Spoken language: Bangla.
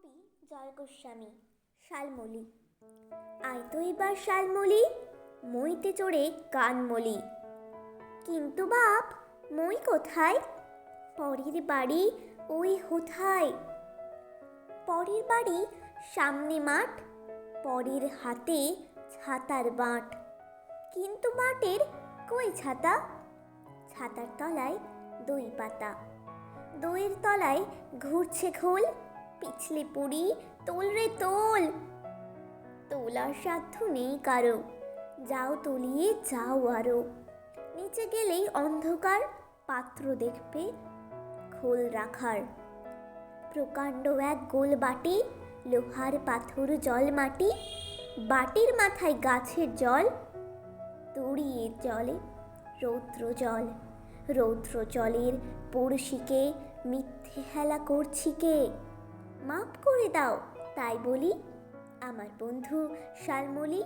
কবি জয় গোস্বামী। শালমলি। আয় তো এবার শালমলি, মইতে চড়ে গান মলি। কিন্তু বাপ, মই কোথায়? পরের বাড়ি ওই হোথায়। পরের বাড়ি সামনে মাঠ, পরের হাতে ছাতার বাঁট। কিন্তু বাঁটের কই ছাতা? ছাতার তলায় দই পাতা, দইয়ের তলায় ঘুরছে খোল। পিছলে পড়ি, তোল রে তোল। তোলার সাধ্য নেই কারো, যাও তলিয়ে যাও আরো। নিচে গেলেই অন্ধকার, পাত্র দেখবে খোল রাখার। প্রকাণ্ড এক গোল বাটি, লোহার পাথর জল মাটি। বাটির মাথায় গাছের জল, তড়িয়ে জলে রৌদ্র জল। রৌদ্র জলের পড়শিকে মিথ্যে হেলা করছি কে? মাপ করে দাও তাই বলি, আমার বন্ধু শালমলি।